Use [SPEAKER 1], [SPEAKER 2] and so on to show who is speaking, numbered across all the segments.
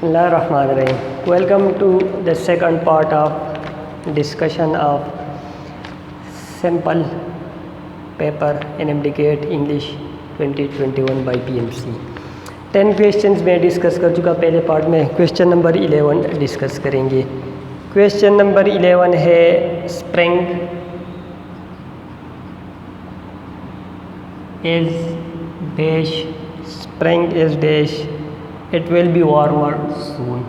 [SPEAKER 1] Bismillahirrahmanirrahim. Welcome to the second part of discussion of sample paper in MDCAT English 2021 by PMC. 10 questions में discuss कर चुका पहले part में. Question number 11 discuss करेंगे. Question number 11 है spring is dash, spring is dash, it will be warmer soon,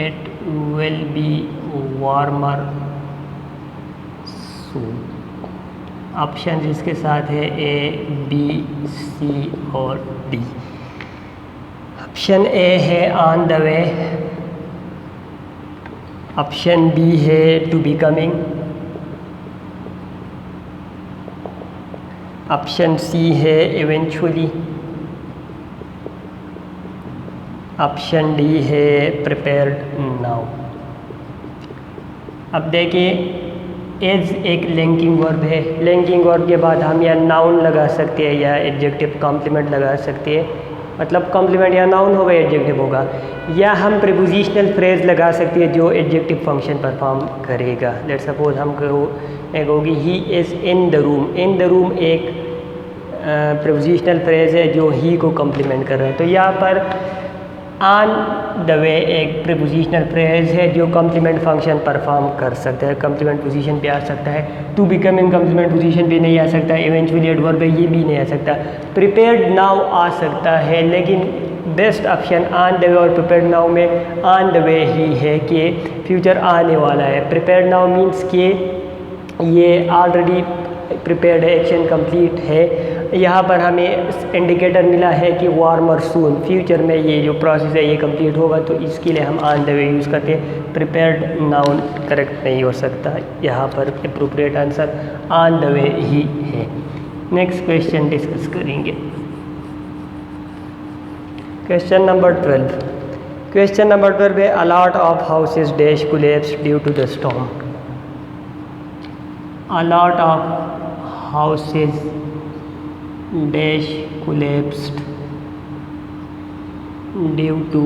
[SPEAKER 1] it will be warmer soon. Option जिसके साथ है ए, बी, सी और डी. ऑप्शन ए है on the way, option B है to be coming, option C है eventually, option D है prepared now. अब देखिए एज एक लिंकिंग वर्ब है. लिंकिंग वर्ब के बाद हम या नाउन लगा सकते हैं या एडजेक्टिव कॉम्प्लीमेंट लगा सकते हैं. मतलब कॉम्प्लीमेंट या नाउन होगा एडजेक्टिव होगा, या हम प्रीपोजिशनल फ्रेज लगा सकते हैं जो एडजेक्टिव फंक्शन परफॉर्म करेगा. लेट सपोज हम एक होगी he is in the room. In the room एक प्रीपोजिशनल फ्रेज है जो ही को कॉम्प्लीमेंट कर रहा है. तो यहाँ पर ऑन द वे एक प्रीपोजिशनल फ्रेज है जो कॉम्प्लीमेंट फंक्शन परफॉर्म कर सकता है, कॉम्प्लीमेंट पोजीशन पे आ सकता है. टू बिकमिंग कॉम्प्लीमेंट पोजीशन पे नहीं आ सकता. इवेंचुअली एडवर्ब है ये भी नहीं आ सकता. प्रिपेयर्ड नाउ आ सकता है, लेकिन बेस्ट ऑप्शन ऑन द वे और प्रिपेयर्ड नाउ में ऑन द वे ही है कि फ्यूचर आने वाला है. प्रिपेयर्ड नाउ मीन्स कि ये ऑलरेडी प्रिपेयर्ड है, एक्शन कंप्लीट है. यहाँ पर हमें इंडिकेटर मिला है कि वार्मर सून, फ्यूचर में ये जो प्रोसेस है ये कंप्लीट होगा, तो इसके लिए हम ऑन द वे यूज़ करते हैं. प्रिपेयर्ड नाउन करेक्ट नहीं हो सकता. यहाँ पर appropriate answer on the way ही है. नेक्स्ट क्वेश्चन डिस्कस करेंगे. Question number 12. क्वेश्चन नंबर 12 है a lot of houses dash collapsed due to the storm. A lot of houses dash collapsed due to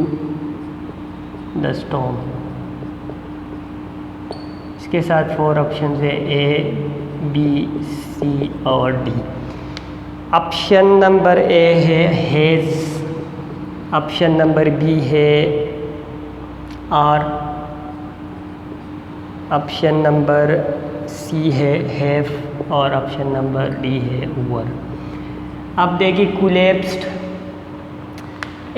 [SPEAKER 1] the storm. इसके साथ 4 option है ए, B, सी और D. Option number ए है hedge, option number B है are, option number C है have और option number D है वर. अब देखिए कोलैप्स्ड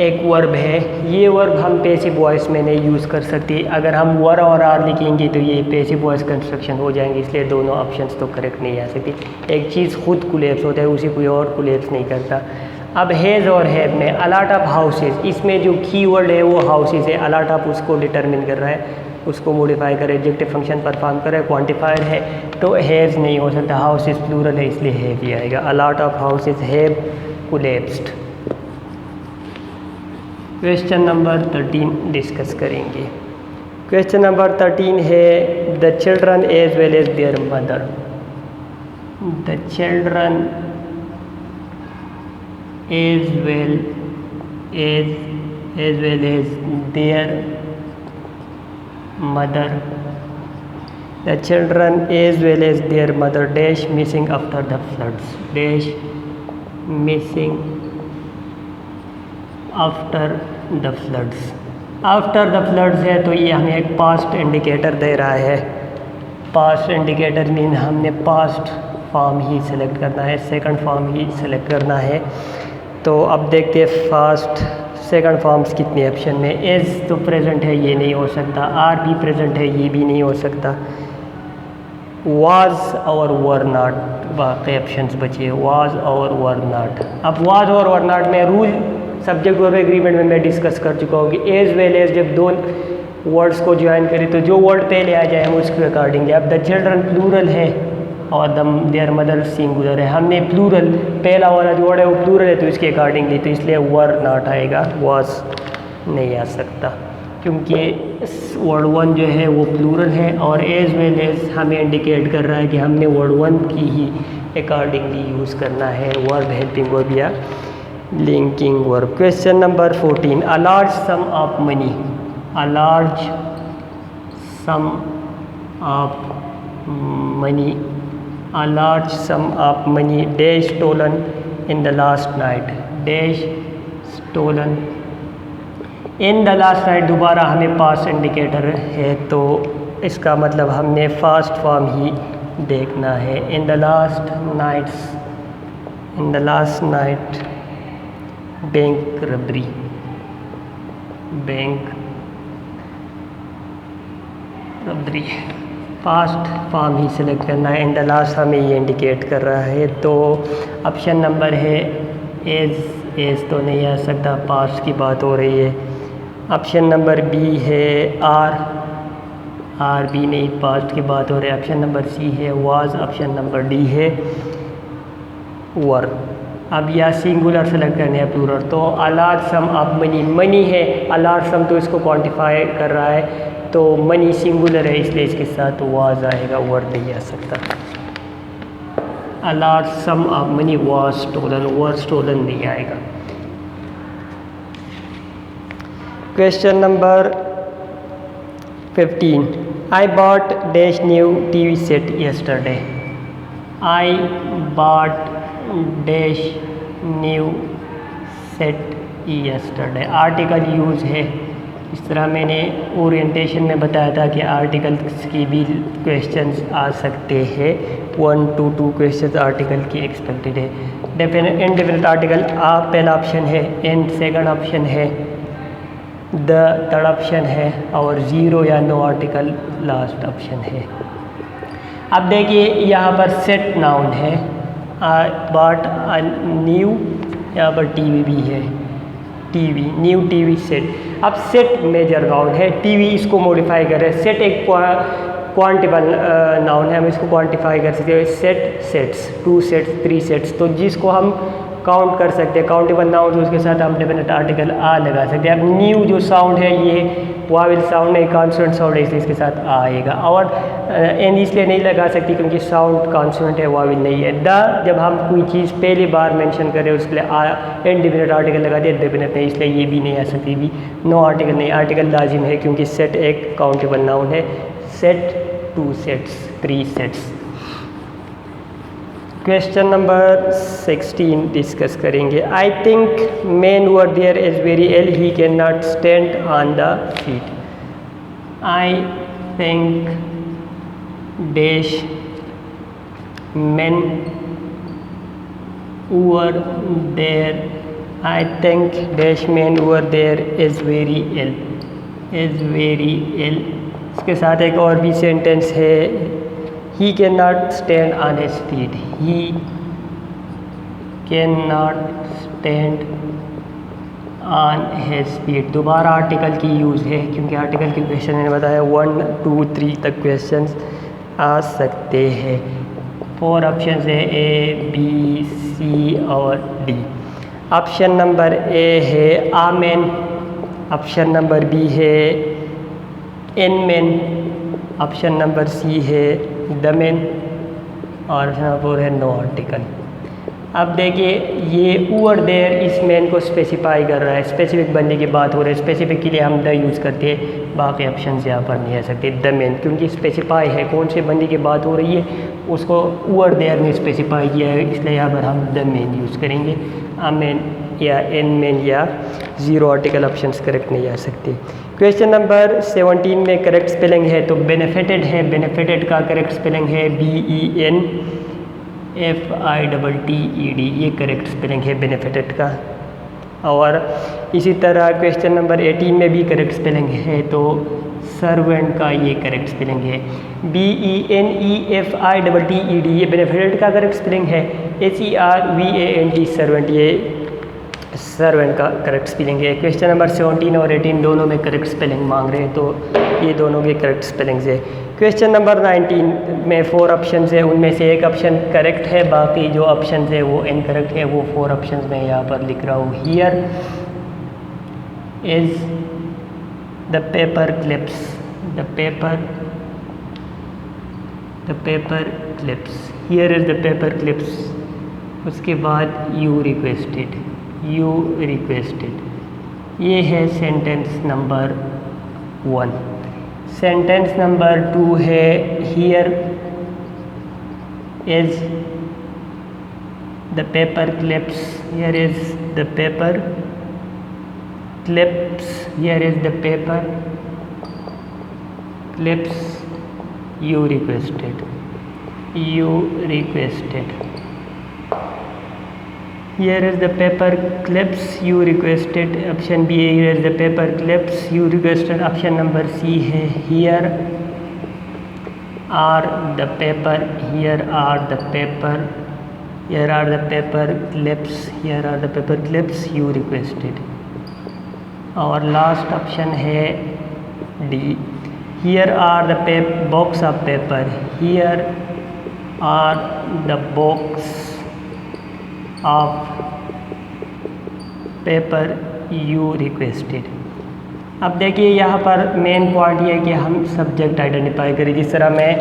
[SPEAKER 1] एक वर्ब है. ये वर्ब हम पैसिव वॉइस में नहीं यूज़ कर सकते. अगर हम वर और आर लिखेंगे तो ये पैसिव वॉइस कंस्ट्रक्शन हो जाएंगे, इसलिए दोनों ऑप्शंस तो करेक्ट नहीं आ सकती. एक चीज़ खुद कोलैप्स होता है, उसी कोई और कोलैप्स नहीं करता. अब हैज़ और हैव में अ लॉट ऑफ हाउसेज, इसमें जो कीवर्ड है वो हाउसेज है. अ लॉट ऑफ उसको डिटरमिन कर रहा है, उसको मॉडिफाई कर एडजेक्टिव फंक्शन परफॉर्म कर रहा है, क्वांटिफायर है, तो हैज़ नहीं हो सकता. हाउसेज प्लूरल है इसलिए हैव ही आएगा. A lot of houses have collapsed. Question number 13 discuss करेंगे. क्वेश्चन नंबर 13 है the children as well as their mother. The children as well as their mother. The children as well as their mother dash missing after the floods. Dash missing after the floods. After the floods है तो ये हमें एक past indicator दे रहा है. Past indicator mean हमने past form ही select करना है, सेकंड फॉर्म ही सेलेक्ट करना है. तो अब देखते हैं फास्ट सेकंड फॉर्म्स कितने ऑप्शन में. एज तो प्रेजेंट है, ये नहीं हो सकता. आर भी प्रेजेंट है, ये भी नहीं हो सकता. वाज और वर नॉट बाकी ऑप्शंस बचे. वाज और वर नॉट. अब वाज और वर नॉट में रूल सब्जेक्ट वर्ब एग्रीमेंट में मैं डिस्कस कर चुका हूँ कि एज वेल एज जब दो वर्ड्स को ज्वाइन करें तो जो वर्ड पहले आ जाए हम उसके अकॉर्डिंग. अब द चिल्ड्रन प्लूरल है और देयर मदर सिंगुलर है. हमने प्लूरल पहला वाला जो वर्ड है वो प्लूरल है तो इसके अकॉर्डिंगली, तो इसलिए वर नॉट आएगा, वाज नहीं आ सकता, क्योंकि वर्ड वन जो है वो प्लूरल है और एज वेल एज हमें इंडिकेट कर रहा है कि हमने वर्ड वन की ही अकॉर्डिंगली यूज़ करना है वर्ब हेल्पिंग वर्ब या linking verb. Question number 14. A large sum of money. A large sum of money. A large sum of money dash stolen in the last night. Dash stolen in the last night. दोबारा हमें past indicator है तो इसका मतलब हमने fast form ही देखना है. In the last night bank rubbery. Fast form he select करना है. इन द लास्ट हमें ये इंडिकेट कर रहा है. तो ऑप्शन नंबर है एज तो नहीं आ सकता, पास्ट की बात हो रही है. ऑप्शन नंबर बी है आर बी नहीं, पास्ट की बात हो रही है. ऑप्शन नंबर सी है वाज. ऑप्शन नंबर डी है वर. अब या सिंगुलर सेलेक्ट करने हैं प्लूरल. तो a large sum of money है. अ लार्ज सम तो इसको क्वांटिफाई कर रहा है, तो मनी सिंगुलर है इसलिए इसके साथ वाज आएगा, वर नहीं आ सकता. A large sum of money was stolen, were stolen नहीं आएगा. Question number 15. I bought dash new TV set yesterday. I bought dash new set yesterday. Article use है. इस तरह मैंने ओरिएंटेशन में बताया था कि आर्टिकल्स की भी क्वेश्चंस आ सकते हैं. 1 to 2 क्वेश्चंस आर्टिकल की एक्सपेक्टेड है. इंडेफिनिट आर्टिकल आ पहला ऑप्शन है, एंड सेकंड ऑप्शन है, द थर्ड ऑप्शन है, और ज़ीरो या नो आर्टिकल लास्ट ऑप्शन है. अब देखिए यहाँ पर सेट नाउन है. बट न्यू यहाँ पर टीवी भी है. TV new TV set. अब सेट मेजर नाउन है, टीवी इसको मॉडिफाई कर रहे हैं. सेट एक क्वांटिबल नाउन है, हम इसको क्वांटिफाई कर सकते हैं. सेट्स 2 सेट्स 3 सेट्स, तो जिसको हम काउंट कर सकते हैं काउंटेबल नाउन, तो उसके साथ हम डेफिनेट आर्टिकल आ लगा सकते हैं. अब न्यू जो साउंड है ये वाविल साउंड है, कॉन्सोनेंट साउंड है, इसलिए इसके साथ आएगा. और एन इसलिए नहीं लगा सकती क्योंकि साउंड कॉन्सोनेंट है, वाविल नहीं है. द जब हम कोई चीज़ पहली बार मेंशन करें उसके लिए इनडेफिनेट आर्टिकल लगा दिया, डेफिनेट नहीं, इसलिए ये भी नहीं आ सकती. भी नो आर्टिकल नहीं, आर्टिकल लाजिम है क्योंकि सेट एक काउंटेबल नाउन है. Set 2 sets 3 sets. Question number 16 discuss करेंगे. I think man over there is very ill, he can not stand on the feet. I think dash man over there. I think dash man over there is very ill. इसके साथ एक और भी sentence है. He cannot stand on his feet. He cannot stand on his feet. दोबारा article की use है क्योंकि आर्टिकल के क्वेश्चन मैंने बताया 1 2 3 तक क्वेश्चंस आ सकते हैं. 4 ऑप्शन है A B C और D. ऑप्शन नंबर A है आमेन. ऑप्शन नंबर B है एनमेन. ऑप्शन नंबर C है दमेन, और ऑप्शन नंबर 4 है नो आर्टिकल. अब देखिए ये ओवर देयर इस मैन को स्पेसिफाई कर रहा है, स्पेसिफिक बनने की बात हो रही है. स्पेसिफिक के लिए हम द यूज़ करते हैं, बाकी ऑप्शन यहाँ पर नहीं आ सकते. द मैन क्योंकि स्पेसिफाई है, कौन से बंदे की बात हो रही है उसको ओवर देयर में स्पेसिफाई किया है, इसलिए यहाँ पर हम द मैन यूज़ करेंगे. आमेन या एन मैन या ज़ीरो आर्टिकल ऑप्शंस करेक्ट नहीं आ सकते. क्वेश्चन नंबर 17 में करेक्ट स्पेलिंग है तो बेनिफिटेड है. बेनिफिटेड का करेक्ट स्पेलिंग है BENFITTED. ये करेक्ट स्पेलिंग है बेनिफिटेड का. और इसी तरह क्वेश्चन नंबर 18 में भी करेक्ट स्पेलिंग है तो सर्वेंट का ये करेक्ट स्पेलिंग है BENEFITTED. ये बेनिफिटेड का करेक्ट स्पेलिंग है. SERVANT सर्वेंट ये सर्वेंट का करेक्ट स्पेलिंग है. क्वेश्चन नंबर 17 और 18 दोनों में करेक्ट स्पेलिंग मांग रहे हैं तो ये दोनों के करेक्ट स्पेलिंग्स है. क्वेश्चन नंबर 19 में 4 ऑप्शन है, उनमें से एक ऑप्शन करेक्ट है, बाकी जो ऑप्शन है वो इनकरेक्ट है. वो 4 ऑप्शन में यहाँ पर लिख रहा हूँ. Here is the paper clips. The paper clips. Here is the paper clips. उसके बाद यू रिक्वेस्टेड. You requested. ये है सेंटेंस नंबर 1। सेंटेंस नंबर 2 है here is the paper clips, here is the paper clips, here is the paper clips you requested, here is the paper clips you requested, option B है here is the paper clips you requested, option number C है here are the paper clips you requested। और last option है D, here are the box of paper, here are the box of paper you requested. अब देखिए यहाँ पर main point ये है कि हम सब्जेक्ट आइडेंटिफाई करें। जिस तरह मैं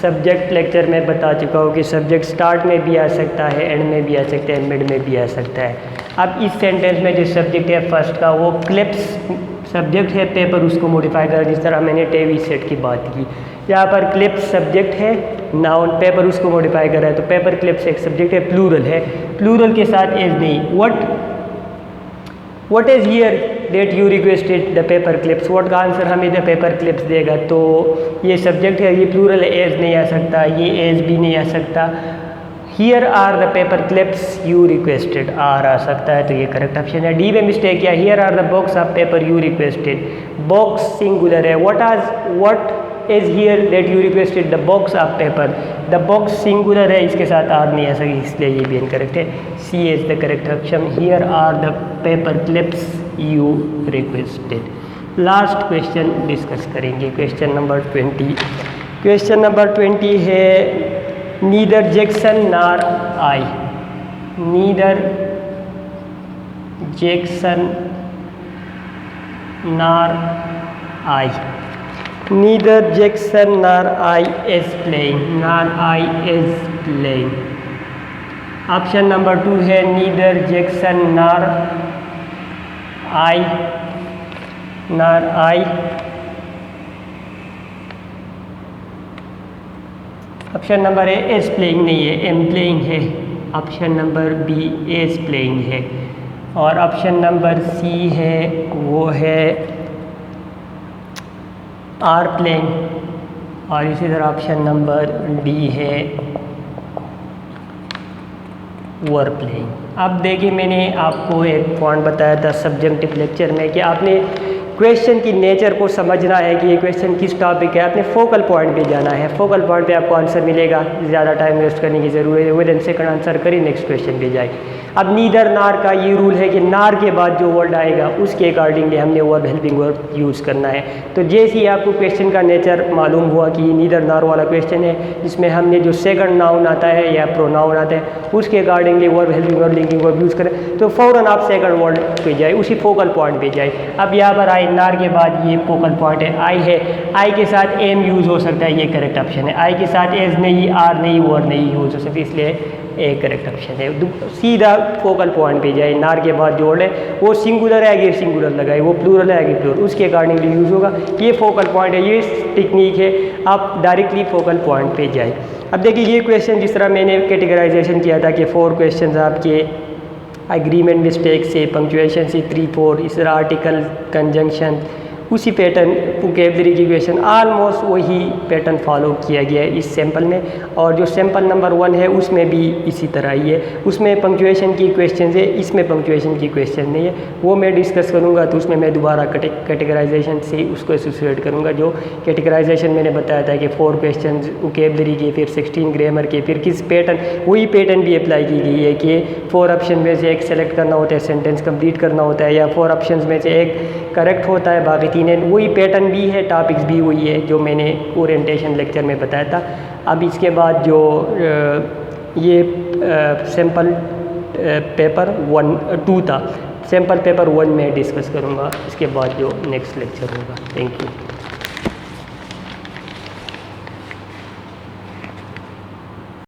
[SPEAKER 1] सब्जेक्ट लेक्चर में बता चुका हूँ कि सब्जेक्ट स्टार्ट में भी आ सकता है, एंड में भी आ सकता है, मिड में भी आ सकता है। अब इस सेंटेंस में जो सब्जेक्ट है फर्स्ट का वो क्लिप्स सब्जेक्ट है, पेपर उसको मॉडिफाई करा जिस तरह मैंने टीवी सेट की बात की। यहाँ पर क्लिप्स सब्जेक्ट है, नाउन, पेपर उसको मॉडिफाई कर रहा है, तो पेपर क्लिप्स एक सब्जेक्ट है, प्लूरल है, प्लूरल के साथ एज नहीं। What is here that you requested the paper clips, what का आंसर हमें द पेपर क्लिप्स देगा। तो ये सब्जेक्ट है, ये प्लूरल है, एज नहीं आ सकता, ये एज भी नहीं आ सकता। Here are the paper clips you requested आर आ सकता है, तो ये करेक्ट ऑप्शन है। डी में मिस्टेक किया, here are the box of paper you requested, box singular है। What is here that you requested the box of paper, the box singular है, इसके साथ आर नहीं आ सकी, इसलिए ये भी इनकरेक्ट है। C is the correct option, here are the paper clips you requested. Last question discuss करेंगे, क्वेश्चन नंबर 20। क्वेश्चन नंबर 20 है neither Jackson nor I, neither Jackson nor I, neither Jackson nor I is playing, nor I is playing. Option number 2 है neither Jackson nor I, nor I. Option number A is playing नहीं है, am playing है। Option number B is playing है। और option number C है वो है are playing. और इसी तरह ऑप्शन नंबर डी है वर प्लेइंग। अब देखिए मैंने आपको एक पॉइंट बताया था सब्जेक्टिव लेक्चर में कि आपने क्वेश्चन की नेचर को समझना है कि ये क्वेश्चन किस टॉपिक है, आपने फोकल पॉइंट पे जाना है, फोकल पॉइंट पे आपको आंसर मिलेगा, ज़्यादा टाइम वेस्ट करने की ज़रूरत है। विद इन सेकंड आंसर करिए, नेक्स्ट क्वेश्चन पे जाए। अब नीदर नार का ये रूल है कि नार के बाद जो वर्ड आएगा उसके अकॉर्डिंगली हमने वर्ब हेल्पिंग वर्ब यूज़ करना है। तो जैसे ही आपको क्वेश्चन का नेचर मालूम हुआ कि ये नीदर नार वाला क्वेश्चन है जिसमें हमने जो सेकंड नाउन आता है या प्रोनाउन आता है उसके accordingly verb helping verb linking verb use करें, तो फ़ौरन आप सेकंड वर्ड पे जाए, उसी फोकल पॉइंट पे जाए। अब यहाँ पर आई, नार के बाद ये फोकल पॉइंट है, आई है, आई के साथ एम यूज़ हो सकता है, ये करेक्ट ऑप्शन है। आई के साथ एज नहीं, आर नहीं, वर नहीं यूज़ हो सकती, इसलिए एक करेक्ट ऑप्शन है। सीधा फोकल पॉइंट पे जाए, नार के बाद जो वर्ड है वो सिंगुलर है आगे सिंगुलर लगाए, वो प्लूरल है आगे प्लूरल, उसके अकॉर्डिंगली यूज़ होगा। ये फोकल पॉइंट है, ये टेक्निक है, आप डायरेक्टली फोकल पॉइंट पे जाए। अब देखिए ये क्वेश्चन जिस तरह मैंने कैटेगराइजेशन किया था कि 4 क्वेश्चन आपके एग्रीमेंट मिस्टेक से, पंक्चुएशन से 3-4, इस तरह आर्टिकल कंजंक्शन, उसी पैटर्न वोकैबुलरी की क्वेश्चन ऑलमोस्ट वही पैटर्न फॉलो किया गया है इस सैम्पल में। और जो सैम्पल नंबर 1 है उसमें भी इसी तरह ही है, उसमें पंक्चुएशन की क्वेश्चन है, इसमें पंक्चुएशन की क्वेश्चन नहीं है, वो मैं डिस्कस करूँगा। तो उसमें मैं दोबारा कैटेगराइजेशन से उसको एसोसिएट करूँगा। जो कैटेगराइजेशन मैंने बताया था कि 4 क्वेश्चन वोकैबुलरी के, फिर 16 ग्रामर के, फिर किस पैटर्न, वही पैटर्न भी अप्लाई की गई है कि 4 ऑप्शन में से एक सेलेक्ट करना होता है, सेंटेंस कंप्लीट करना होता है, या 4 ऑप्शन में से एक करेक्ट होता है, बाकी 3 वही पैटर्न भी है, टॉपिक्स भी वही है जो मैंने ओरिएंटेशन लेक्चर में बताया था। अब इसके बाद जो ये सैम्पल पेपर 2 था, सैम्पल पेपर 1 में डिस्कस करूँगा, इसके बाद जो नेक्स्ट लेक्चर होगा। Thank you.